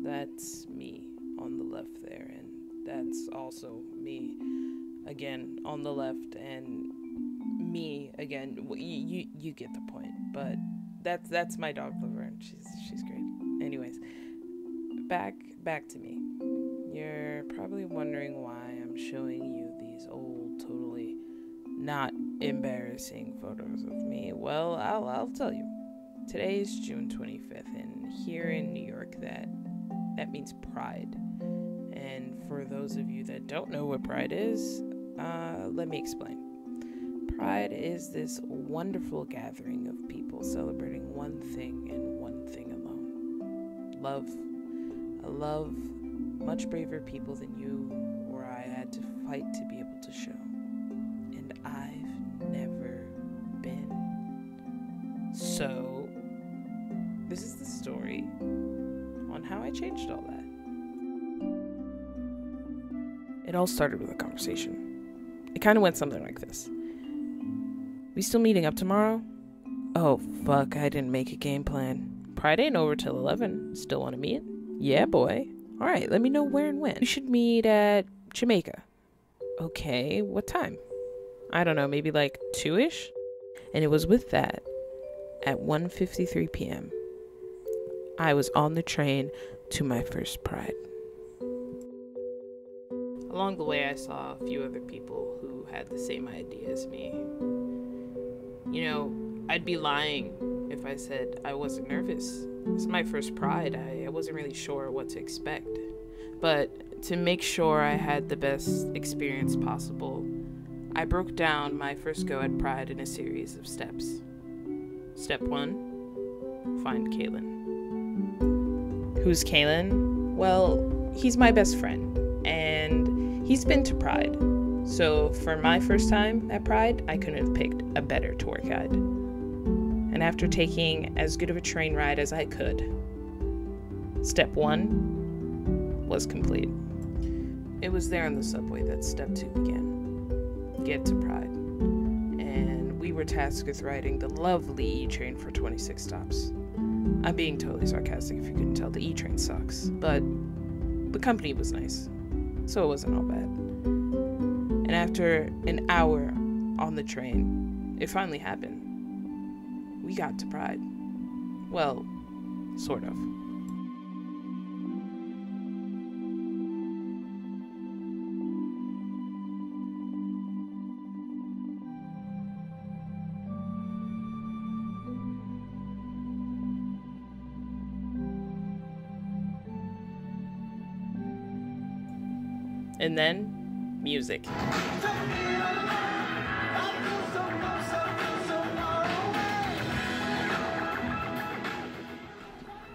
That's me on the left there, and that's also me again on the left, and me again. You get the point. But that's my dog Laverne. She's great. Anyways, back to me. You're probably wondering why I'm showing you these old, totally not embarrassing photos of me. Well, I'll tell you. Today is June 25th, and here in New York, that means Pride. And for those of you that don't know what Pride is, let me explain. Pride is this wonderful gathering of people celebrating one thing and one thing alone. Love. A love much braver people than you or I had to fight to be able to show. And I've never been. So, this is the story on how I changed all that. It all started with a conversation. It kind of went something like this. We still meeting up tomorrow? Oh, fuck, I didn't make a game plan. Pride ain't over till 11. Still want to meet? Yeah, boy. Alright, let me know where and when. We should meet at Jamaica. Okay, what time? I don't know, maybe like 2-ish? And it was with that, at 1:53 p.m., I was on the train to my first Pride. Along the way, I saw a few other people who had the same idea as me. You know, I'd be lying if I said I wasn't nervous. It's my first Pride. I wasn't really sure what to expect. But to make sure I had the best experience possible, I broke down my first go at Pride in a series of steps. Step 1, find Kalen. Who's Kalen? Well, he's my best friend, and he's been to Pride. So for my first time at Pride, I couldn't have picked a better tour guide. And after taking as good of a train ride as I could, step 1 was complete. It was there on the subway that step 2 began. Get to Pride. And we were tasked with riding the lovely E-Train for 26 stops. I'm being totally sarcastic if you couldn't tell. The E-Train sucks. But the company was nice, so it wasn't all bad. And after an hour on the train, it finally happened. We got to Pride. Well, sort of. And then, music.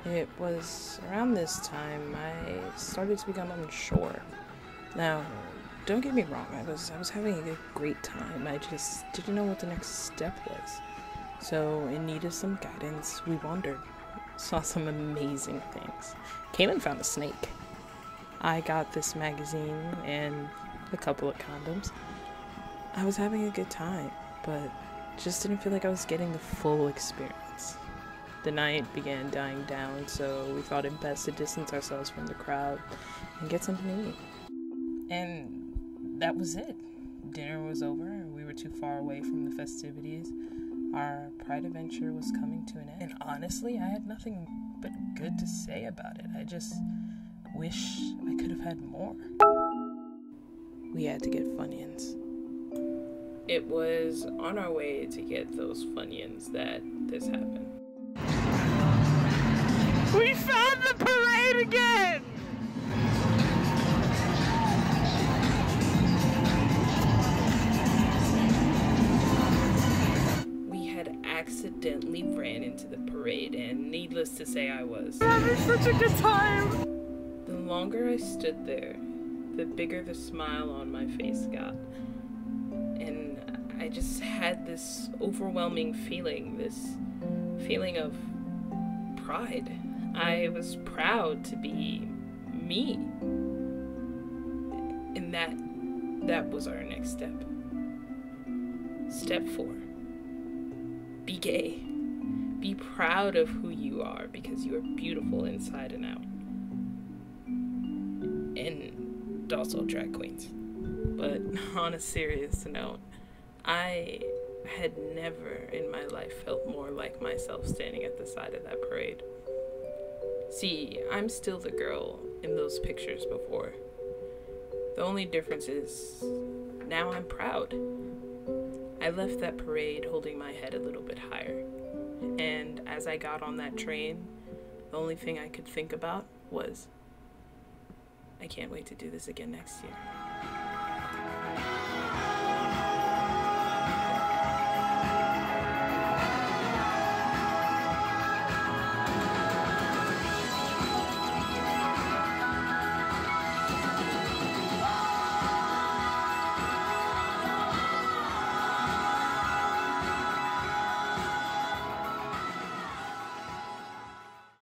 It was around this time I started to become unsure. Now, don't get me wrong, I was having a great time. I just didn't know what the next step was. So, in need of some guidance, we wandered. Saw some amazing things. Came and found a snake. I got this magazine and a couple of condoms. I was having a good time, but just didn't feel like I was getting the full experience. The night began dying down, so we thought it best to distance ourselves from the crowd and get something to eat. And that was it. Dinner was over, and we were too far away from the festivities. Our Pride adventure was coming to an end. And honestly, I had nothing but good to say about it. I just wish I could have had more. We had to get Funyuns. It was on our way to get those Funyuns that this happened. We found the parade again! We had accidentally ran into the parade, and needless to say, I was having such a good time! The longer I stood there, the bigger the smile on my face got. And I just had this overwhelming feeling, this feeling of pride. I was proud to be me. And that was our next step. Step 4. Be gay. Be proud of who you are because you are beautiful inside and out. and also drag queens. But on a serious note, I had never in my life felt more like myself standing at the side of that parade. See, I'm still the girl in those pictures before. The only difference is now I'm proud. I left that parade holding my head a little bit higher. And as I got on that train, the only thing I could think about was, I can't wait to do this again next year.